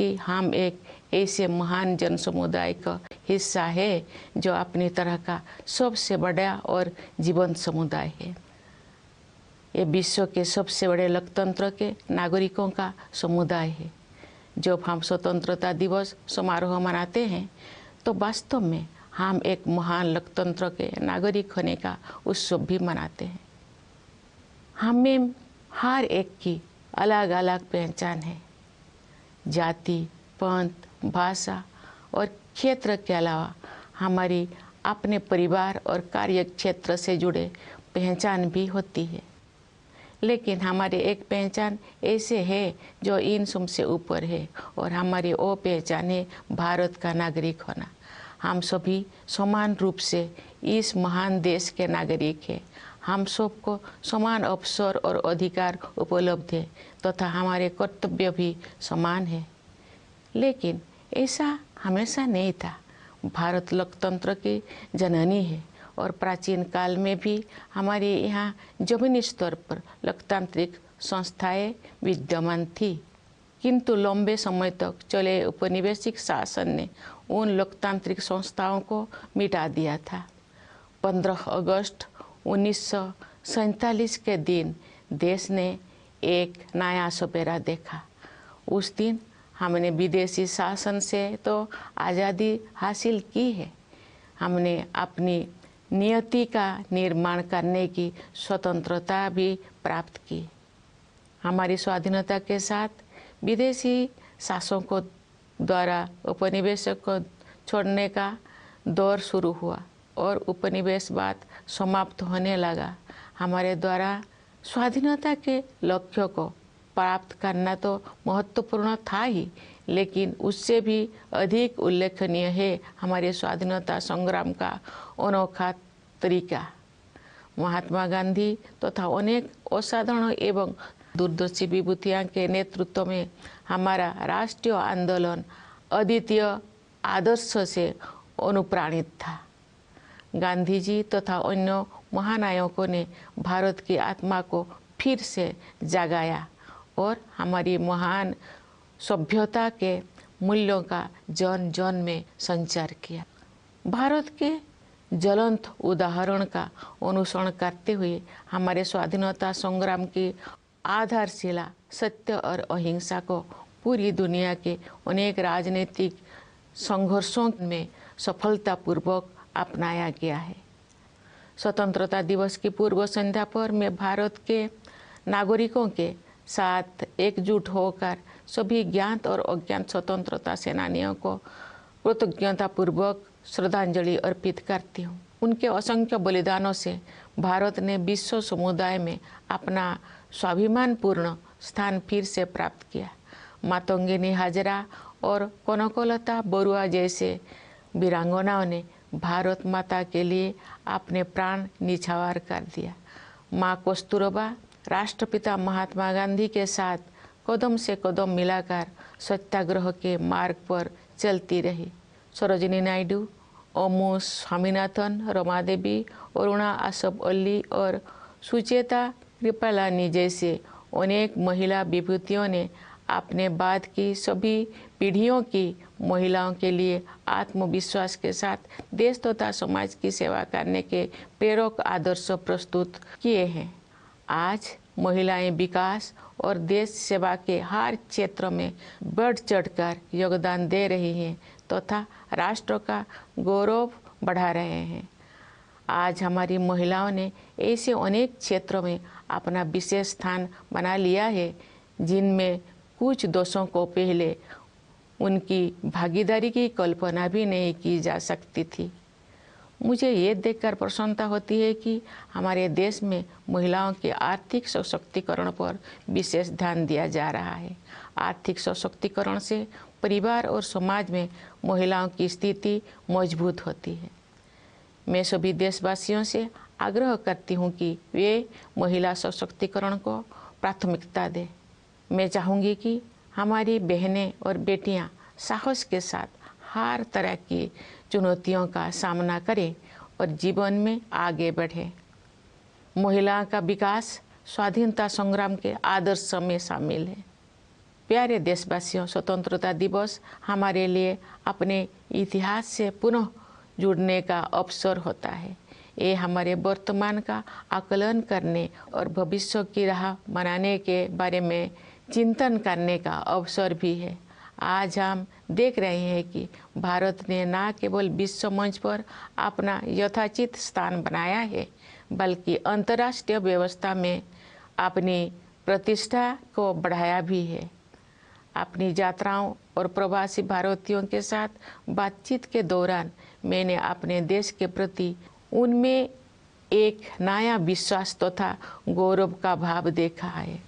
कि हम एक ऐसे महान जन समुदाय का हिस्सा है जो अपनी तरह का सबसे बड़ा और जीवंत समुदाय है। ये विश्व के सबसे बड़े लोकतंत्र के नागरिकों का समुदाय है। जब हम स्वतंत्रता दिवस समारोह मनाते हैं तो वास्तव में हम एक महान लोकतंत्र के नागरिक होने का उत्सव भी मनाते हैं। हमें हर एक की अलग अलग पहचान है। जाति, पंथ, भाषा और क्षेत्र के अलावा हमारी अपने परिवार और कार्य क्षेत्र से जुड़े पहचान भी होती है। लेकिन हमारी एक पहचान ऐसे है जो इन सब से ऊपर है, और हमारी वो पहचान है भारत का नागरिक होना। हम सभी समान रूप से इस महान देश के नागरिक हैं। हम सबको समान अवसर और अधिकार उपलब्ध है तथा हमारे कर्तव्य भी समान है। लेकिन ऐसा हमेशा नहीं था। भारत लोकतंत्र की जननी है और प्राचीन काल में भी हमारे यहाँ जमीनी स्तर पर लोकतांत्रिक संस्थाएं विद्यमान थी, किंतु लंबे समय तक चले उपनिवेशिक शासन ने उन लोकतांत्रिक संस्थाओं को मिटा दिया था। 15 अगस्त 1947 के दिन देश ने एक नया सवेरा देखा। उस दिन हमने विदेशी शासन से तो आज़ादी हासिल की है, हमने अपनी नियति का निर्माण करने की स्वतंत्रता भी प्राप्त की। हमारी स्वाधीनता के साथ विदेशी शासकों द्वारा उपनिवेशों को छोड़ने का दौर शुरू हुआ और उपनिवेशवाद समाप्त होने लगा। हमारे द्वारा स्वाधीनता के लक्ष्यों को प्राप्त करना तो महत्वपूर्ण था ही, लेकिन उससे भी अधिक उल्लेखनीय है हमारे स्वाधीनता संग्राम का अनोखा तरीका। महात्मा गांधी तथा अनेक असाधारण एवं दूरदर्शी विभूतियों के नेतृत्व में हमारा राष्ट्रीय आंदोलन अद्वितीय आदर्श से अनुप्राणित था। गांधी जी तथा अन्य महानायकों ने भारत की आत्मा को फिर से जगाया और हमारी महान सभ्यता के मूल्यों का जन जन में संचार किया। भारत के ज्वलंत उदाहरण का अनुसरण करते हुए हमारे स्वाधीनता संग्राम की आधारशिला सत्य और अहिंसा को पूरी दुनिया के अनेक राजनीतिक संघर्षों में सफलतापूर्वक अपनाया गया है। स्वतंत्रता दिवस की पूर्व संध्या पर मैं भारत के नागरिकों के साथ एकजुट होकर सभी ज्ञात और अज्ञात स्वतंत्रता सेनानियों को कृतज्ञतापूर्वक श्रद्धांजलि अर्पित करती हूँ। उनके असंख्य बलिदानों से भारत ने विश्व समुदाय में अपना स्वाभिमानपूर्ण स्थान फिर से प्राप्त किया। मातंगिनी हाजरा और कनकलता बरुआ जैसे वीरांगनाओं ने भारत माता के लिए अपने प्राण निछावर कर दिया। माँ कस्तूरबा राष्ट्रपिता महात्मा गांधी के साथ कदम से कदम मिलाकर सत्याग्रह के मार्ग पर चलती रही। सरोजिनी नायडू, अमू स्वामीनाथन, रमा देवी, अरुणा आसफ अली और सुचेता कृपलानी जैसे अनेक महिला विभूतियों ने अपने बाद की सभी पीढ़ियों की महिलाओं के लिए आत्मविश्वास के साथ देश तथा समाज की सेवा करने के प्रेरक आदर्श प्रस्तुत किए हैं। आज महिलाएं विकास और देश सेवा के हर क्षेत्र में बढ़ चढ़कर योगदान दे रही हैं तथा राष्ट्र का गौरव बढ़ा रहे हैं। आज हमारी महिलाओं ने ऐसे अनेक क्षेत्रों में अपना विशेष स्थान बना लिया है जिनमें कुछ दशकों को पहले उनकी भागीदारी की कल्पना भी नहीं की जा सकती थी। मुझे ये देखकर प्रसन्नता होती है कि हमारे देश में महिलाओं के आर्थिक सशक्तिकरण पर विशेष ध्यान दिया जा रहा है। आर्थिक सशक्तिकरण से परिवार और समाज में महिलाओं की स्थिति मजबूत होती है। मैं सभी देशवासियों से आग्रह करती हूँ कि वे महिला सशक्तिकरण को प्राथमिकता दें। मैं चाहूँगी कि हमारी बहनें और बेटियाँ साहस के साथ हर तरह की चुनौतियों का सामना करें और जीवन में आगे बढ़ें। महिला का विकास स्वाधीनता संग्राम के आदर्श में शामिल है। प्यारे देशवासियों, स्वतंत्रता दिवस हमारे लिए अपने इतिहास से पुनः जुड़ने का अवसर होता है। ये हमारे वर्तमान का आकलन करने और भविष्य की राह बनाने के बारे में चिंतन करने का अवसर भी है। आज हम देख रहे हैं कि भारत ने न केवल विश्व मंच पर अपना यथाचित स्थान बनाया है, बल्कि अंतर्राष्ट्रीय व्यवस्था में अपनी प्रतिष्ठा को बढ़ाया भी है। अपनी यात्राओं और प्रवासी भारतीयों के साथ बातचीत के दौरान मैंने अपने देश के प्रति उनमें एक नया विश्वास तथा गौरव का भाव देखा है।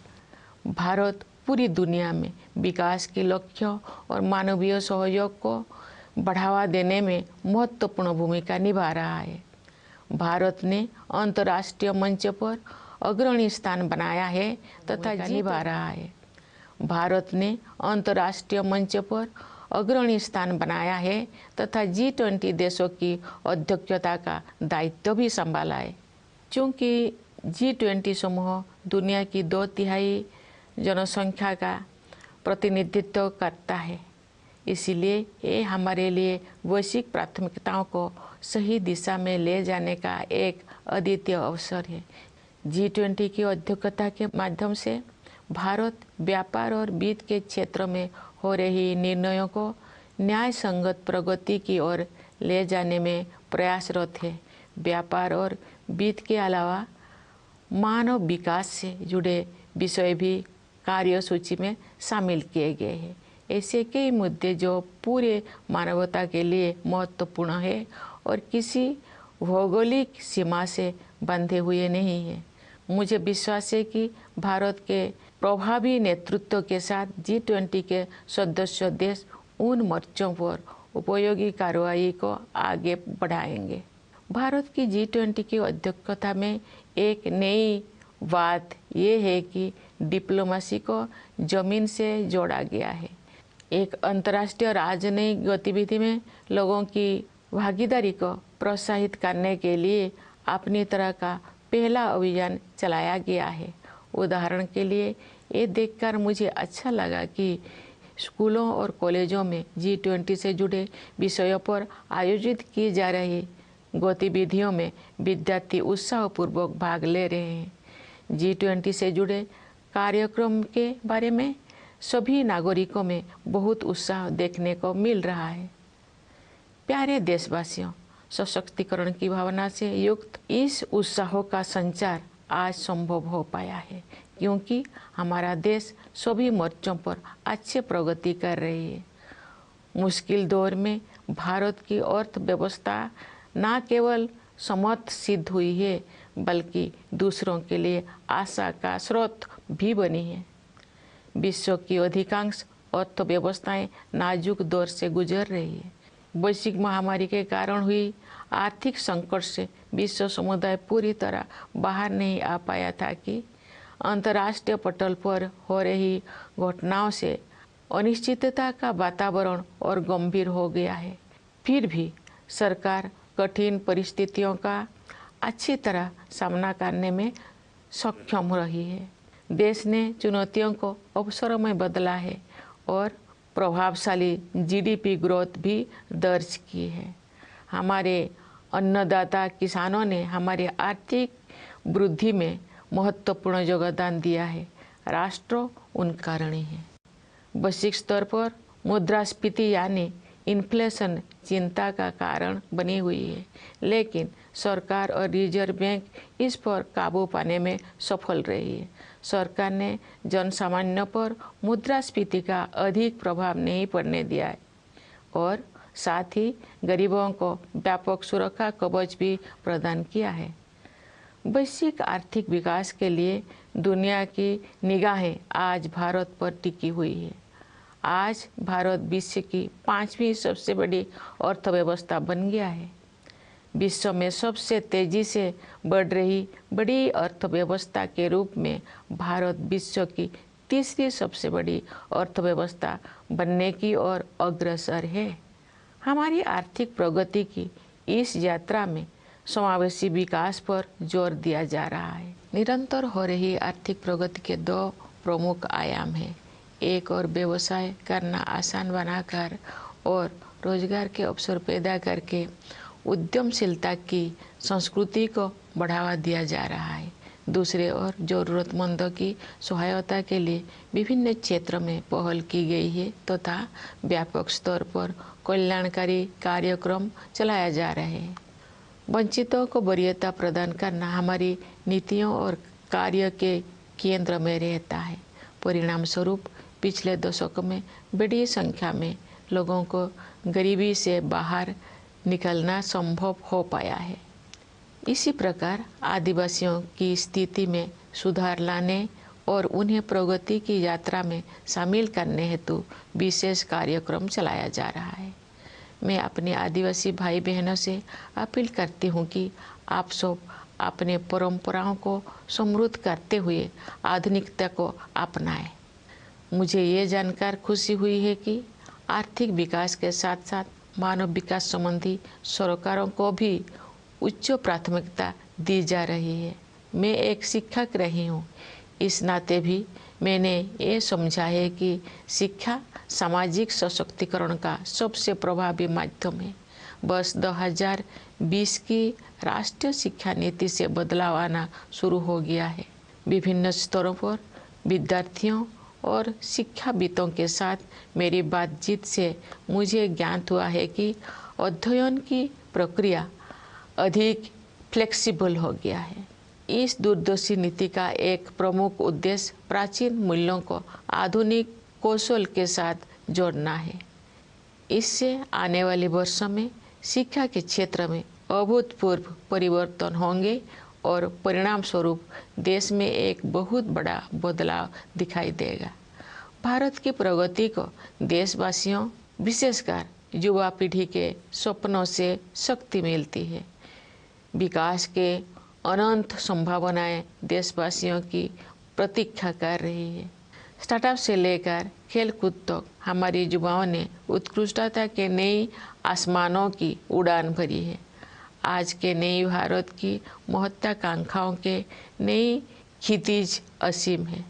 भारत पूरी दुनिया में विकास के लक्ष्यों और मानवीय सहयोग को बढ़ावा देने में महत्वपूर्ण भूमिका निभा रहा है। भारत ने अंतर्राष्ट्रीय मंच पर अग्रणी स्थान बनाया है तथा निभा रहा है। भारत ने अंतर्राष्ट्रीय मंच पर अग्रणी स्थान बनाया है तथा G20 देशों की अध्यक्षता का दायित्व भी संभाला है। चूँकि G20 समूह दुनिया की 2/3 जनसंख्या का प्रतिनिधित्व करता है, इसलिए ये हमारे लिए वैश्विक प्राथमिकताओं को सही दिशा में ले जाने का एक अद्वितीय अवसर है। G20 की अध्यक्षता के माध्यम से भारत व्यापार और वित्त के क्षेत्र में हो रही निर्णयों को न्याय संगत प्रगति की ओर ले जाने में प्रयासरत है। व्यापार और वित्त के अलावा मानव विकास से जुड़े विषय भी कार्यसूची में शामिल किए गए हैं। ऐसे कई मुद्दे जो पूरे मानवता के लिए महत्वपूर्ण है और किसी भौगोलिक सीमा से बंधे हुए नहीं हैं। मुझे विश्वास है कि भारत के प्रभावी नेतृत्व के साथ G20 के सदस्य देश उन मोर्चों पर उपयोगी कार्रवाई को आगे बढ़ाएंगे। भारत की G20 की अध्यक्षता में एक नई बात यह है कि डिप्लोमेसी को जमीन से जोड़ा गया है। एक अंतर्राष्ट्रीय राजनयिक गतिविधि में लोगों की भागीदारी को प्रोत्साहित करने के लिए अपनी तरह का पहला अभियान चलाया गया है। उदाहरण के लिए ये देखकर मुझे अच्छा लगा कि स्कूलों और कॉलेजों में G20 से जुड़े विषयों पर आयोजित की जा रही गतिविधियों में विद्यार्थी उत्साहपूर्वक भाग ले रहे हैं। G20 से जुड़े कार्यक्रम के बारे में सभी नागरिकों में बहुत उत्साह देखने को मिल रहा है। प्यारे देशवासियों, सशक्तिकरण की भावना से युक्त इस उत्साह का संचार आज संभव हो पाया है क्योंकि हमारा देश सभी मोर्चों पर अच्छी प्रगति कर रही है। मुश्किल दौर में भारत की अर्थव्यवस्था न केवल समर्थ सिद्ध हुई है बल्कि दूसरों के लिए आशा का स्रोत भी बनी है। विश्व की अधिकांश अर्थव्यवस्थाएं नाजुक दौर से गुजर रही है। वैश्विक महामारी के कारण हुई आर्थिक संकट से विश्व समुदाय पूरी तरह बाहर नहीं आ पाया था कि अंतर्राष्ट्रीय पटल पर हो रही घटनाओं से अनिश्चितता का वातावरण और गंभीर हो गया है। फिर भी सरकार कठिन परिस्थितियों का अच्छी तरह सामना करने में सक्षम रही है। देश ने चुनौतियों को अवसरों में बदला है और प्रभावशाली GDP ग्रोथ भी दर्ज की है। हमारे अन्नदाता किसानों ने हमारी आर्थिक वृद्धि में महत्वपूर्ण योगदान दिया है। राष्ट्र उनका ऋणी है। वैश्विक स्तर पर मुद्रास्फीति यानी इन्फ्लेशन चिंता का कारण बनी हुई है, लेकिन सरकार और रिजर्व बैंक इस पर काबू पाने में सफल रही है। सरकार ने जनसामान्य पर मुद्रास्फीति का अधिक प्रभाव नहीं पड़ने दिया है और साथ ही गरीबों को व्यापक सुरक्षा कवच भी प्रदान किया है। वैश्विक आर्थिक विकास के लिए दुनिया की निगाहें आज भारत पर टिकी हुई है। आज भारत विश्व की 5वीं सबसे बड़ी अर्थव्यवस्था बन गया है। विश्व में सबसे तेजी से बढ़ रही बड़ी अर्थव्यवस्था के रूप में भारत विश्व की 3री सबसे बड़ी अर्थव्यवस्था बनने की ओर अग्रसर है। हमारी आर्थिक प्रगति की इस यात्रा में समावेशी विकास पर जोर दिया जा रहा है। निरंतर हो रही आर्थिक प्रगति के 2 प्रमुख आयाम हैं। एक और व्यवसाय करना आसान बनाकर और रोजगार के अवसर पैदा करके उद्यमशीलता की संस्कृति को बढ़ावा दिया जा रहा है। दूसरे ओर जरूरतमंदों की सहायता के लिए विभिन्न क्षेत्रों में पहल की गई है तथा व्यापक स्तर पर कल्याणकारी कार्यक्रम चलाया जा रहे हैं। वंचितों को वरीयता प्रदान करना हमारी नीतियों और कार्य के केंद्र में रहता है। परिणाम स्वरूप पिछले दशक में बड़ी संख्या में लोगों को गरीबी से बाहर निकलना संभव हो पाया है। इसी प्रकार आदिवासियों की स्थिति में सुधार लाने और उन्हें प्रगति की यात्रा में शामिल करने हेतु विशेष कार्यक्रम चलाया जा रहा है। मैं अपने आदिवासी भाई बहनों से अपील करती हूँ कि आप सब अपने परंपराओं को समृद्ध करते हुए आधुनिकता को अपनाएं। मुझे ये जानकर खुशी हुई है कि आर्थिक विकास के साथ साथ मानव विकास संबंधी सरकारों को भी उच्च प्राथमिकता दी जा रही है। मैं एक शिक्षक रही हूँ, इस नाते भी मैंने ये समझा है कि शिक्षा सामाजिक सशक्तिकरण का सबसे प्रभावी माध्यम है। वर्ष 2020 की राष्ट्रीय शिक्षा नीति से बदलाव आना शुरू हो गया है। विभिन्न स्तरों पर विद्यार्थियों और शिक्षाविदों के साथ मेरी बातचीत से मुझे ज्ञात हुआ है कि अध्ययन की प्रक्रिया अधिक फ्लेक्सिबल हो गया है। इस दूरदर्शी नीति का एक प्रमुख उद्देश्य प्राचीन मूल्यों को आधुनिक कौशल के साथ जोड़ना है। इससे आने वाले वर्षों में शिक्षा के क्षेत्र में अभूतपूर्व परिवर्तन होंगे और परिणाम स्वरूप देश में एक बहुत बड़ा बदलाव दिखाई देगा। भारत की प्रगति को देशवासियों, विशेषकर युवा पीढ़ी के सपनों से शक्ति मिलती है। विकास के अनंत संभावनाएं देशवासियों की प्रतीक्षा कर रही है। स्टार्टअप से लेकर खेलकूद तक हमारे युवाओं ने उत्कृष्टता के नई आसमानों की उड़ान भरी है। आज के नई भारत की महत्वाकांक्षाओं के नई क्षितिज असीम है।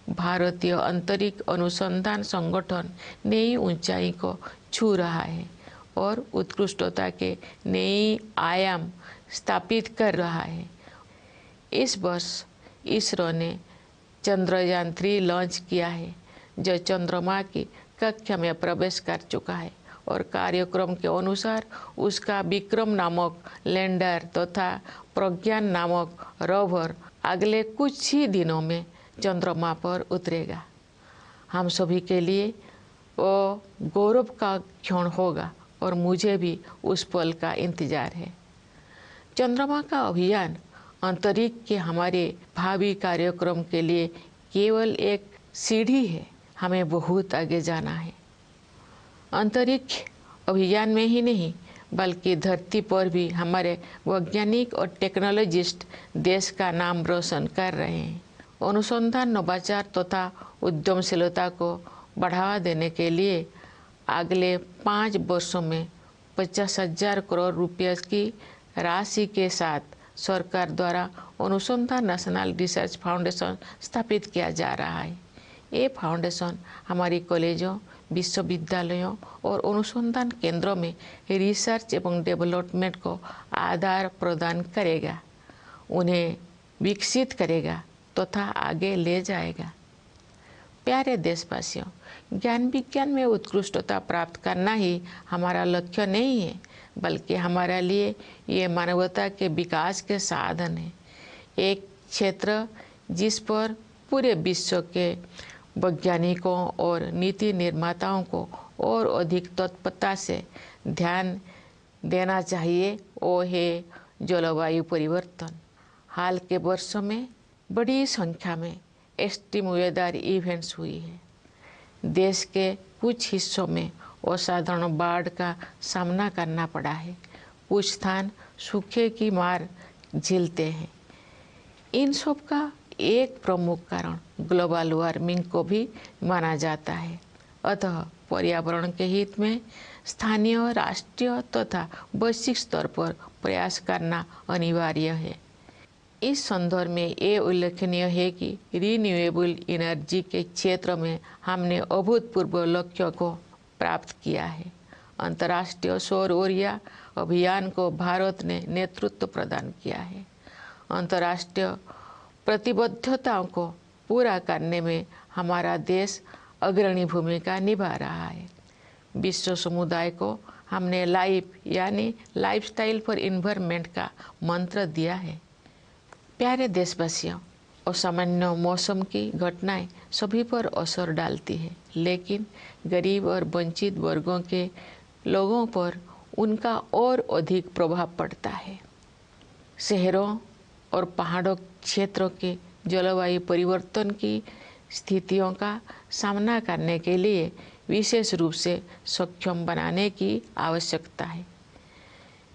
भारतीय अंतरिक्ष अनुसंधान संगठन नई ऊंचाई को छू रहा है और उत्कृष्टता के नई आयाम स्थापित कर रहा है। इस वर्ष इसरो ने चंद्रयान 3 लॉन्च किया है, जो चंद्रमा की कक्षा में प्रवेश कर चुका है और कार्यक्रम के अनुसार उसका विक्रम नामक लैंडर तथा प्रज्ञान नामक रोवर अगले कुछ ही दिनों में चंद्रमा पर उतरेगा। हम सभी के लिए वो गौरव का क्षण होगा और मुझे भी उस पल का इंतजार है। चंद्रमा का अभियान अंतरिक्ष के हमारे भावी कार्यक्रम के लिए केवल एक सीढ़ी है। हमें बहुत आगे जाना है। अंतरिक्ष अभियान में ही नहीं बल्कि धरती पर भी हमारे वैज्ञानिक और टेक्नोलॉजिस्ट देश का नाम रोशन कर रहे हैं। अनुसंधान, नवाचार तथा उद्यमशीलता को बढ़ावा देने के लिए अगले 5 वर्षों में 50,000 करोड़ रुपये की राशि के साथ सरकार द्वारा अनुसंधान नेशनल रिसर्च फाउंडेशन स्थापित किया जा रहा है। ये फाउंडेशन हमारी कॉलेजों, विश्वविद्यालयों और अनुसंधान केंद्रों में रिसर्च एवं डेवलपमेंट को आधार प्रदान करेगा, उन्हें विकसित करेगा तथा आगे ले जाएगा। प्यारे देशवासियों, ज्ञान विज्ञान में उत्कृष्टता प्राप्त करना ही हमारा लक्ष्य नहीं है, बल्कि हमारे लिए ये मानवता के विकास के साधन है। एक क्षेत्र जिस पर पूरे विश्व के वैज्ञानिकों और नीति निर्माताओं को और अधिक तत्परता से ध्यान देना चाहिए, वो है जलवायु परिवर्तन। हाल के वर्षों में बड़ी संख्या में एक्सट्रीम वेदर इवेंट्स हुई है। देश के कुछ हिस्सों में असाधारण बाढ़ का सामना करना पड़ा है। कुछ स्थान सूखे की मार झेलते हैं। इन सब का एक प्रमुख कारण ग्लोबल वार्मिंग को भी माना जाता है। अतः पर्यावरण के हित में स्थानीय, राष्ट्रीय तथा वैश्विक स्तर पर प्रयास करना अनिवार्य है। इस संदर्भ में ये उल्लेखनीय है कि रिन्यूएबल एनर्जी के क्षेत्र में हमने अभूतपूर्व लक्ष्यों को प्राप्त किया है। अंतर्राष्ट्रीय सौर ऊर्जा अभियान को भारत ने नेतृत्व प्रदान किया है। अंतर्राष्ट्रीय प्रतिबद्धताओं को पूरा करने में हमारा देश अग्रणी भूमिका निभा रहा है। विश्व समुदाय को हमने यानी लाइफस्टाइल फॉर एनवायरनमेंट का मंत्र दिया है। प्यारे देशवासियों, असामान्य मौसम की घटनाएं सभी पर असर डालती है, लेकिन गरीब और वंचित वर्गों के लोगों पर उनका और अधिक प्रभाव पड़ता है। शहरों और पहाड़ों क्षेत्रों के जलवायु परिवर्तन की स्थितियों का सामना करने के लिए विशेष रूप से सक्षम बनाने की आवश्यकता है।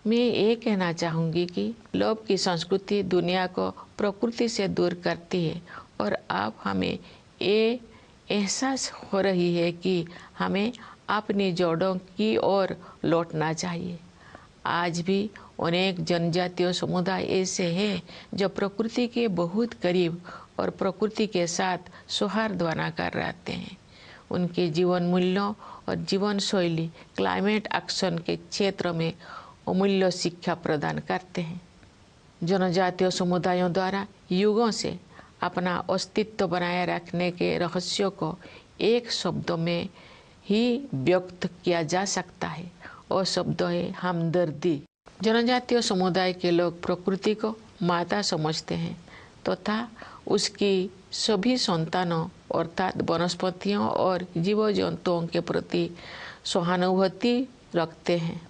मैं ये कहना चाहूँगी कि लोभ की संस्कृति दुनिया को प्रकृति से दूर करती है और अब हमें ये एहसास हो रही है कि हमें अपनी जड़ों की ओर लौटना चाहिए। आज भी अनेक जनजातीय समुदाय ऐसे हैं जो प्रकृति के बहुत करीब और प्रकृति के साथ सौहार्द बनाकर रहते हैं। उनके जीवन मूल्यों और जीवन शैली क्लाइमेट एक्शन के क्षेत्र में अमूल्य शिक्षा प्रदान करते हैं। जनजातीय समुदायों द्वारा युगों से अपना अस्तित्व बनाए रखने के रहस्यों को एक शब्द में ही व्यक्त किया जा सकता है और शब्द है हमदर्दी। जनजातीय समुदाय के लोग प्रकृति को माता समझते हैं तथा उसकी सभी संतानों अर्थात वनस्पतियों और जीव जंतुओं के प्रति सहानुभूति रखते हैं।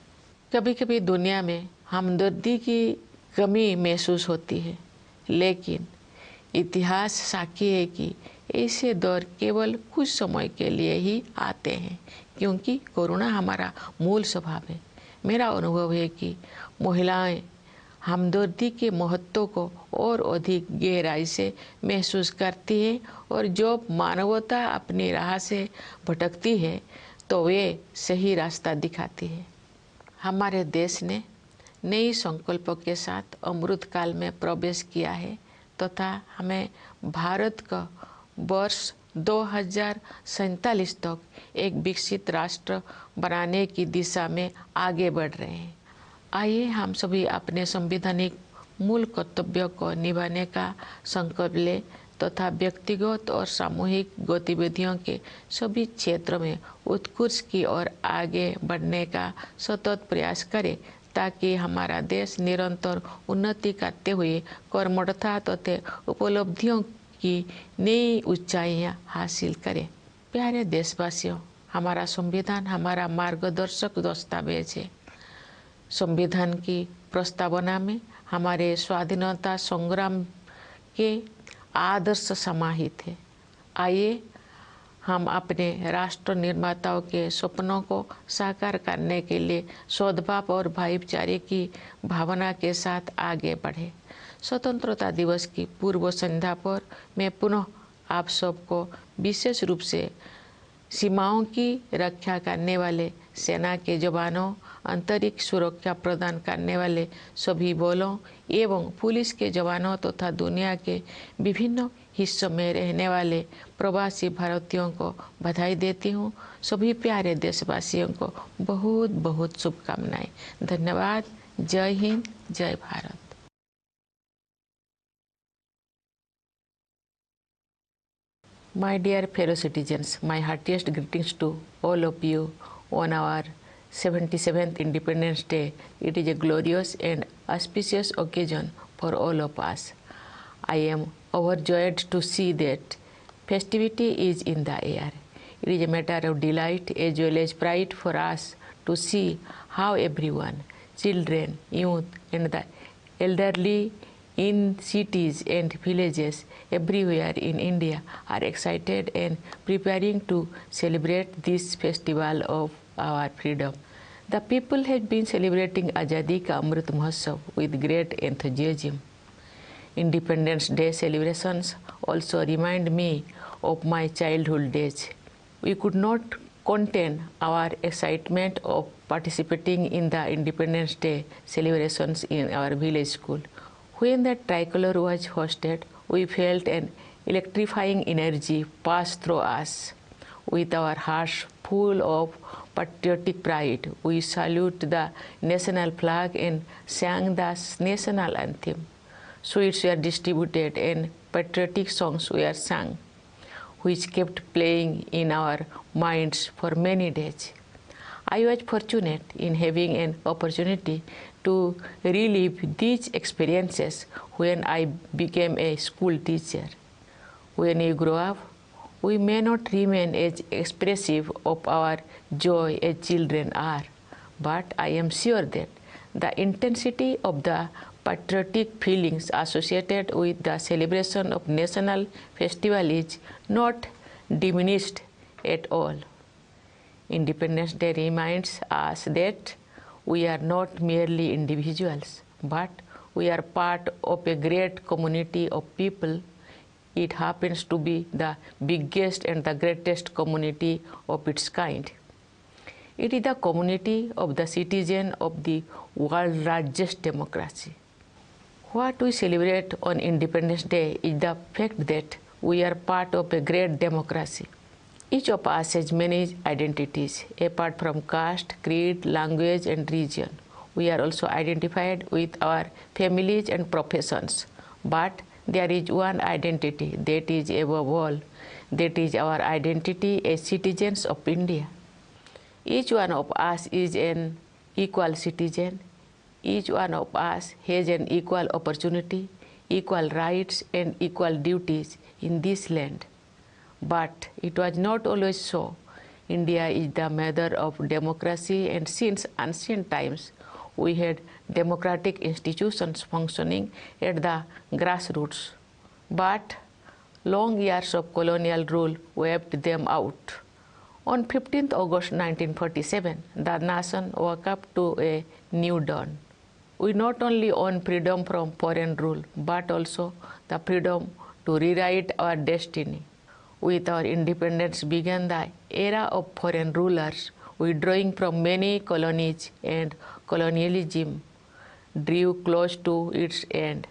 कभी कभी दुनिया में हमदर्दी की कमी महसूस होती है, लेकिन इतिहास साक्षी है कि ऐसे दौर केवल कुछ समय के लिए ही आते हैं, क्योंकि करुणा हमारा मूल स्वभाव है। मेरा अनुभव है कि महिलाएं हमदर्दी के महत्व को और अधिक गहराई से महसूस करती है और जब मानवता अपनी राह से भटकती है तो वे सही रास्ता दिखाती है। हमारे देश ने नई संकल्पों के साथ अमृत काल में प्रवेश किया है तथा हमें भारत का वर्ष 2047 तक एक विकसित राष्ट्र बनाने की दिशा में आगे बढ़ रहे हैं। आइए हम सभी अपने संवैधानिक मूल कर्तव्यों को निभाने का संकल्प लें तथा व्यक्तिगत और सामूहिक गतिविधियों के सभी क्षेत्र में उत्कृष्ट की ओर आगे बढ़ने का सतत प्रयास करें, ताकि हमारा देश निरंतर उन्नति करते हुए कर्मठता तथा उपलब्धियों की नई ऊंचाइयां हासिल करे। प्यारे देशवासियों, हमारा संविधान हमारा मार्गदर्शक दस्तावेज है। संविधान की प्रस्तावना में हमारे स्वाधीनता संग्राम के आदर्श समाहित है। आइए हम अपने राष्ट्र निर्माताओं के सपनों को साकार करने के लिए सद्भाव और भाईचारे की भावना के साथ आगे बढ़े। स्वतंत्रता दिवस की पूर्व संध्या पर मैं पुनः आप सबको विशेष रूप से सीमाओं की रक्षा करने वाले सेना के जवानों, अंतरिक्ष सुरक्षा प्रदान करने वाले सभी बलों एवं पुलिस के जवानों तथा दुनिया के विभिन्न हिस्सों में रहने वाले प्रवासी भारतीयों को बधाई देती हूँ। सभी प्यारे देशवासियों को बहुत बहुत शुभकामनाएं। धन्यवाद। जय हिंद, जय Bharat. My dear fellow citizens, my heartiest greetings to all of you on our 77th Independence Day. It is a glorious and auspicious occasion for all of us. I am overjoyed to see that festivity is in the air. It is a matter of delight as well as pride for us to see how everyone, children, youth, and the elderly in cities and villages everywhere in India are excited and preparing to celebrate this festival of our freedom. The people have been celebrating Azadi Ka Amrit Mahotsav with great enthusiasm. Independence Day celebrations also remind me of my childhood days. We could not contain our excitement of participating in the Independence Day celebrations in our village school, When the tricolor was hoisted, we felt an electrifying energy pass through us. With our hearts full of patriotic pride, we salute the national flag and sang the national anthem. Sweets were distributed and patriotic songs were sung, which kept playing in our minds for many days. I was fortunate in having an opportunity to relive these experiences when I became a school teacher. When we grow up, we may not remain as expressive of our joy as children are, but I am sure that the intensity of the patriotic feelings associated with the celebration of national festival is not diminished at all. Independence Day reminds us that we are not merely individuals, but we are part of a great community of people. It happens to be the biggest and the greatest community of its kind. It is the community of the citizens of the world's largest democracy. What we celebrate on Independence Day is the fact that we are part of a great democracy. Each of us has many identities, apart from caste, creed, language, and region. We are also identified with our families and professions. But there is one identity that is above all, that is our identity as citizens of India. Each one of us is an equal citizen. Each one of us has an equal opportunity, equal rights, and equal duties in this land. But it was not always so. India is the mother of democracy, and since ancient times, we had democratic institutions functioning at the grassroots. But long years of colonial rule wiped them out. On 15th August 1947, the nation woke up to a new dawn. We not only own freedom from foreign rule, but also the freedom to rewrite our destiny. With our independence began the era of foreign rulers, withdrawing from many colonies, and colonialism drew close to its end.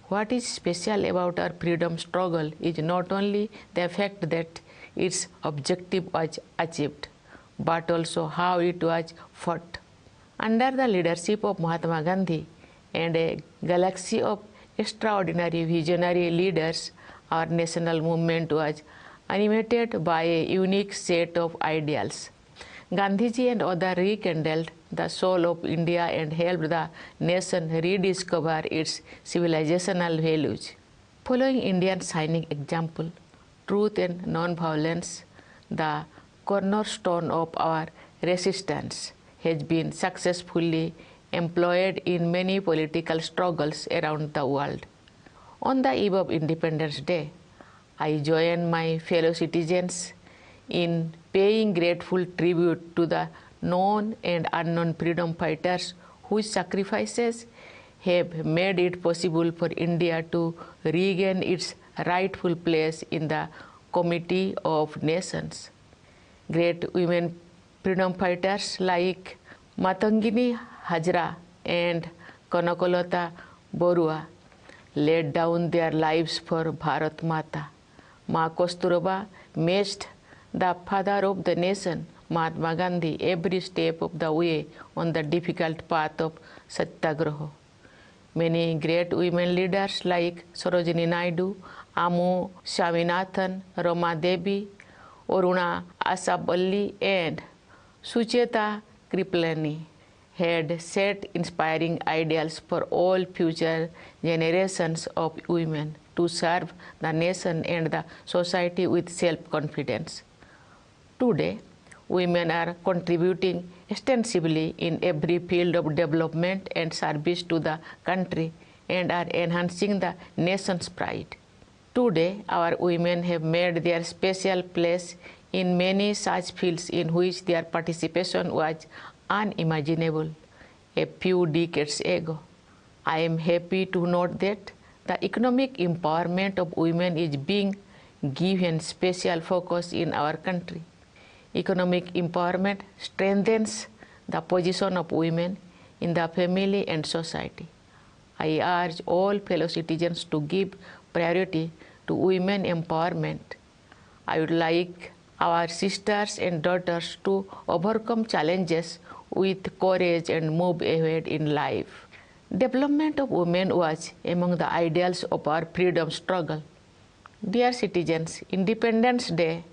What is special about our freedom struggle is not only the fact that its objective was achieved, but also how it was fought. Under the leadership of Mahatma Gandhi and a galaxy of extraordinary visionary leaders, our national movement was animated by a unique set of ideals. Gandhiji and others rekindled the soul of India and helped the nation rediscover its civilizational values. Following India's shining example, truth and non-violence, the cornerstone of our resistance, has been successfully employed in many political struggles around the world. On the eve of Independence Day, I join my fellow citizens in paying grateful tribute to the known and unknown freedom fighters whose sacrifices have made it possible for India to regain its rightful place in the Committee of Nations. Great women freedom fighters like Matangini Hajra and Kanakolata Borua laid down their lives for Bharat Mata. Ma Kasturba matched the father of the nation, Mahatma Gandhi, every step of the way on the difficult path of Satyagraha. Many great women leaders like Sarojini Naidu, Amu Swaminathan, Rama Devi, Aruna Asaballi, and Sucheta Kripalani had set inspiring ideals for all future generations of women to serve the nation and the society with self-confidence. Today, women are contributing extensively in every field of development and service to the country and are enhancing the nation's pride. Today, our women have made their special place in many such fields in which their participation was unimaginable a few decades ago. I am happy to note that the economic empowerment of women is being given special focus in our country. Economic empowerment strengthens the position of women in the family and society. I urge all fellow citizens to give priority to women empowerment. I would like our sisters and daughters to overcome challenges with courage and move ahead in life. Development of women was among the ideals of our freedom struggle. Dear citizens, Independence Day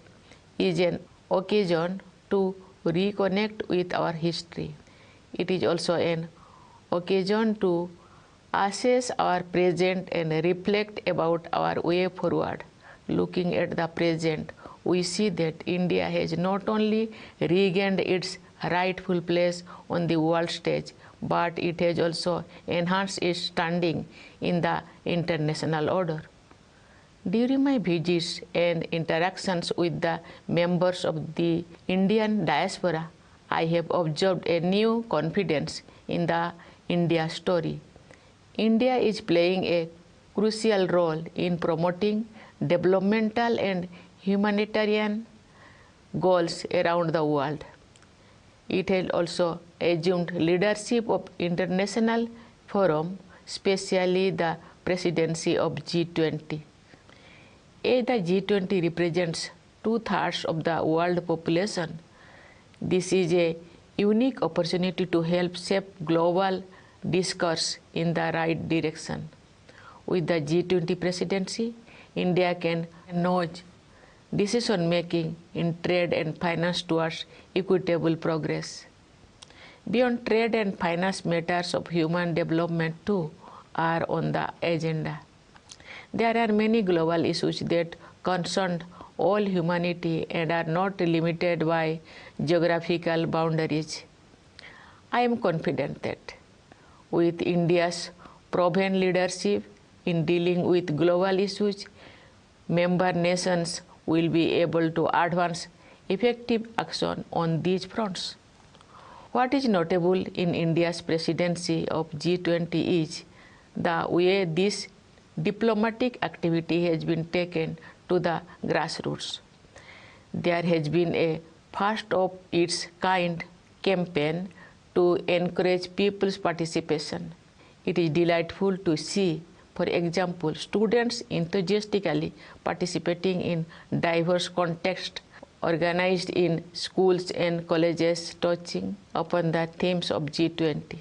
is an occasion to reconnect with our history. It is also an occasion to assess our present and reflect about our way forward. Looking at the present, we see that India has not only regained its rightful place on the world stage, but it has also enhanced its standing in the international order. During my visits and interactions with the members of the Indian diaspora, I have observed a new confidence in the India story. India is playing a crucial role in promoting developmental and humanitarian goals around the world. It has also assumed leadership of international forums, especially the presidency of G20. As the G20 represents 2/3 of the world population, this is a unique opportunity to help shape global discourse in the right direction. With the G20 presidency, India can nudge decision-making in trade and finance towards equitable progress. Beyond trade and finance, matters of human development too are on the agenda. There are many global issues that concern all humanity and are not limited by geographical boundaries. I am confident that with India's proven leadership in dealing with global issues, member nations will be able to advance effective action on these fronts. What is notable in India's presidency of G20 is the way this diplomatic activity has been taken to the grassroots. There has been a first of its kind campaign to encourage people's participation. It is delightful to see, for example, students enthusiastically participating in diverse contexts organized in schools and colleges touching upon the themes of G20.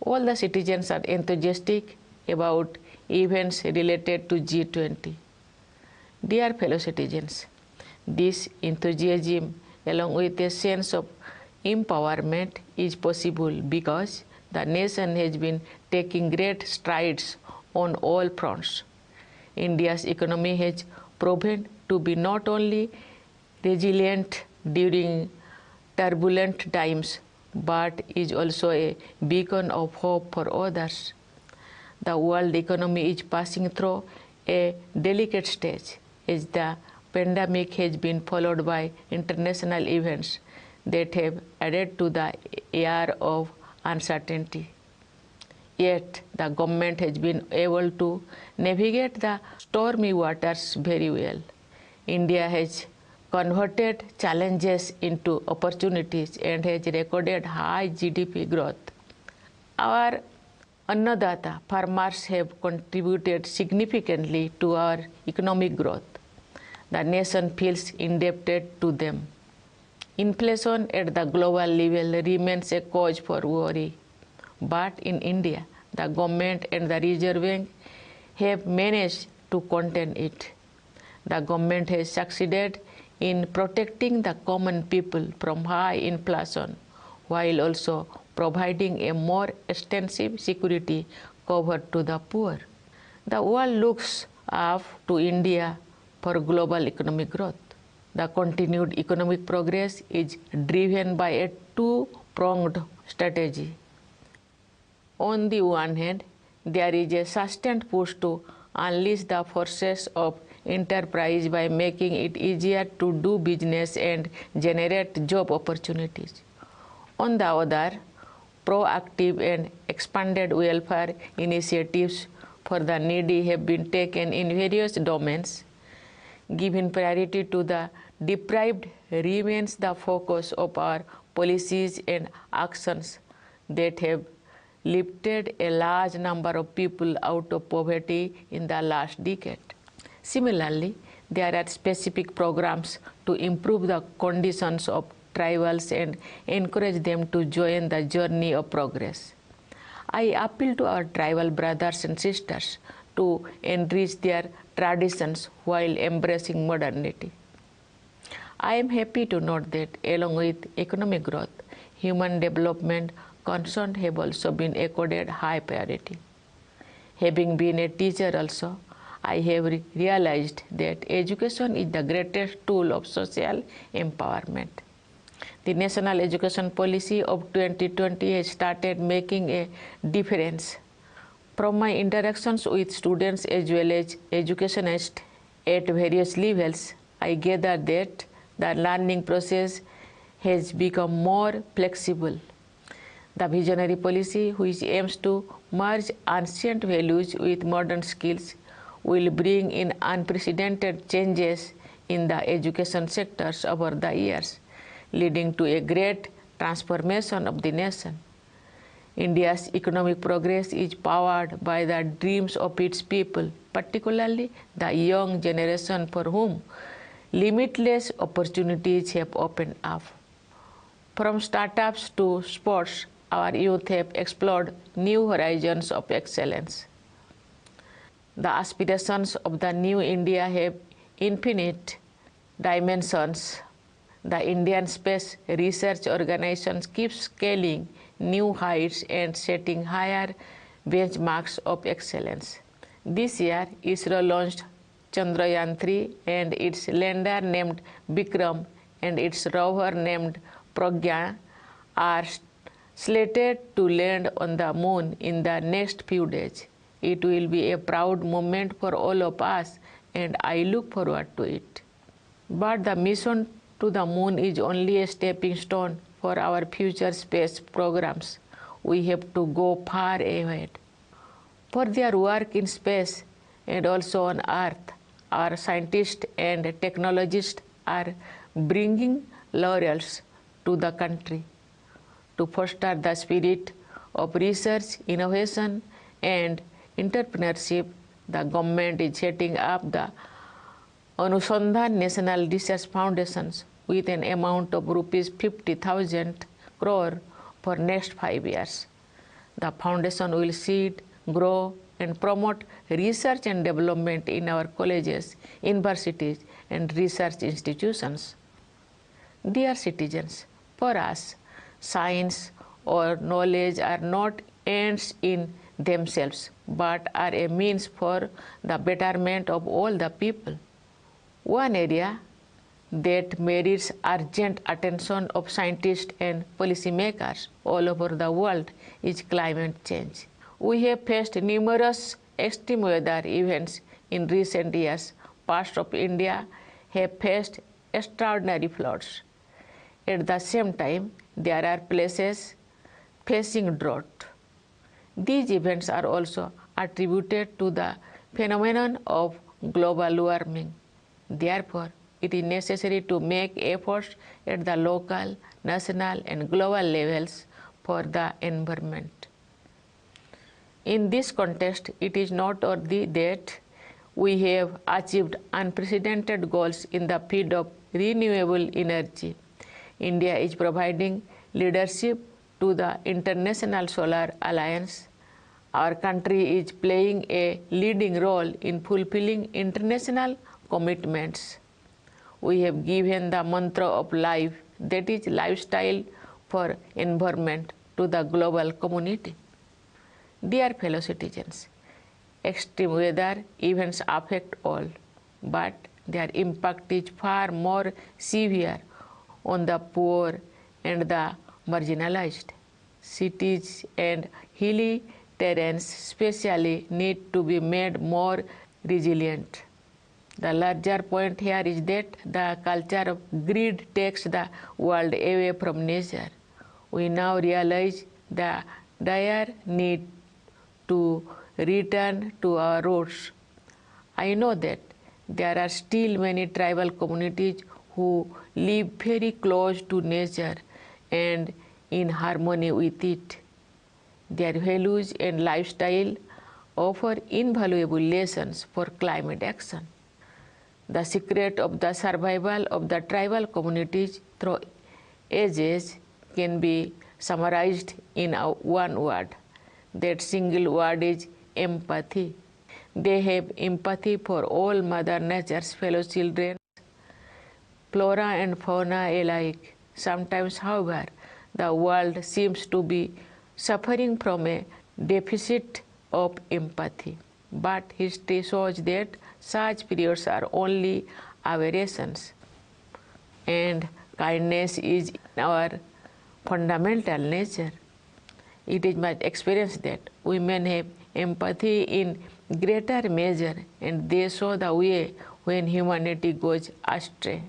All the citizens are enthusiastic about events related to G20. Dear fellow citizens, this enthusiasm, along with a sense of empowerment, is possible because the nation has been taking great strides on all fronts. India's economy has proven to be not only resilient during turbulent times, but is also a beacon of hope for others. The world economy is passing through a delicate stage as the pandemic has been followed by international events that have added to the air of uncertainty. Yet the government has been able to navigate the stormy waters very well. India has converted challenges into opportunities and has recorded high GDP growth. Our Annadata farmers have contributed significantly to our economic growth. The nation feels indebted to them. Inflation at the global level remains a cause for worry. But in India, the government and the Reserve Bank have managed to contain it. The government has succeeded in protecting the common people from high inflation, while also providing a more extensive security cover to the poor. The world looks up to India for global economic growth. The continued economic progress is driven by a two-pronged strategy. On the one hand, there is a sustained push to unleash the forces of enterprise by making it easier to do business and generate job opportunities. On the other, proactive and expanded welfare initiatives for the needy have been taken in various domains. Giving priority to the deprived remains the focus of our policies and actions that have lifted a large number of people out of poverty in the last decade. Similarly, there are specific programs to improve the conditions of tribals and encourage them to join the journey of progress. I appeal to our tribal brothers and sisters to enrich their traditions while embracing modernity. I am happy to note that along with economic growth, human development concerns have also been accorded high priority. Having been a teacher also, I have realized that education is the greatest tool of social empowerment. The National Education Policy of 2020 has started making a difference. From my interactions with students as well as educationists at various levels, I gather that the learning process has become more flexible. The visionary policy, which aims to merge ancient values with modern skills, will bring in unprecedented changes in the education sectors over the years, leading to a great transformation of the nation. India's economic progress is powered by the dreams of its people, particularly the young generation for whom limitless opportunities have opened up. From startups to sports, our youth have explored new horizons of excellence. The aspirations of the new India have infinite dimensions. The Indian Space Research Organization keeps scaling new heights and setting higher benchmarks of excellence. This year, ISRO launched Chandrayaan-3 and its lander named Vikram and its rover named Pragya are slated to land on the moon in the next few days. It will be a proud moment for all of us, and I look forward to it. But the mission to the moon is only a stepping stone for our future space programs. We have to go far ahead. For their work in space and also on Earth, our scientists and technologists are bringing laurels to the country. To foster the spirit of research, innovation, and entrepreneurship, the government is setting up the Anusandhan National Research Foundations with an amount of rupees 50,000 crore for next 5 years. The foundation will seed, grow, and promote research and development in our colleges, universities, and research institutions. Dear citizens, for us, science or knowledge are not ends in themselves, but are a means for the betterment of all the people. One area that merits urgent attention of scientists and policymakers all over the world is climate change. We have faced numerous extreme weather events in recent years. Parts of India have faced extraordinary floods. At the same time, there are places facing drought. These events are also attributed to the phenomenon of global warming. Therefore, it is necessary to make efforts at the local, national, and global levels for the environment. In this context, it is noteworthy that we have achieved unprecedented goals in the field of renewable energy. India is providing leadership to the International Solar Alliance. Our country is playing a leading role in fulfilling international commitments. We have given the mantra of life, that is lifestyle for environment, to the global community. Dear fellow citizens, extreme weather events affect all, but their impact is far more severe on the poor and the marginalized. Cities and hilly terrains especially need to be made more resilient. The larger point here is that the culture of greed takes the world away from nature. We now realize the dire need to return to our roots. I know that there are still many tribal communities who live very close to nature and in harmony with it. Their values and lifestyle offer invaluable lessons for climate action. The secret of the survival of the tribal communities through ages can be summarized in one word. That single word is empathy. They have empathy for all Mother Nature's fellow children, flora and fauna alike. Sometimes, however, the world seems to be suffering from a deficit of empathy. But history shows that such periods are only aberrations, and kindness is our fundamental nature. It is my experience that women have empathy in greater measure, and they show the way when humanity goes astray.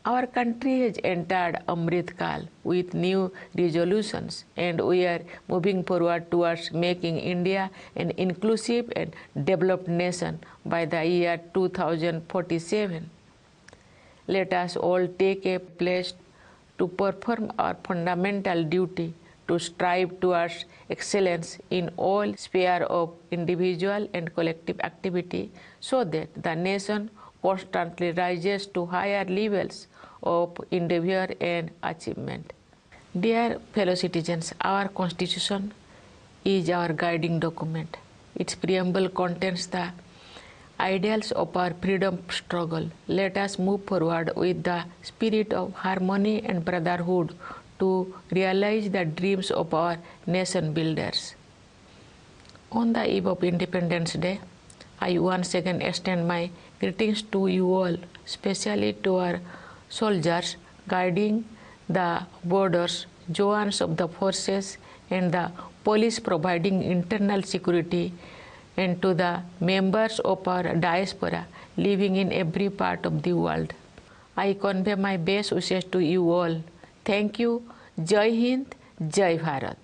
Our country has entered Amrit Kal with new resolutions, and we are moving forward towards making India an inclusive and developed nation by the year 2047. Let us all take a pledge to perform our fundamental duty to strive towards excellence in all spheres of individual and collective activity, so that the nation constantly rises to higher levels of endeavor and achievement. Dear fellow citizens, our Constitution is our guiding document. Its preamble contains the ideals of our freedom struggle. Let us move forward with the spirit of harmony and brotherhood to realize the dreams of our nation builders. On the eve of Independence Day, I once again extend my greetings to you all, especially to our soldiers guarding the borders, Jawans of the forces, and the police providing internal security, and to the members of our diaspora living in every part of the world. I convey my best wishes to you all. Thank you. Jai Hind, Jai Bharat.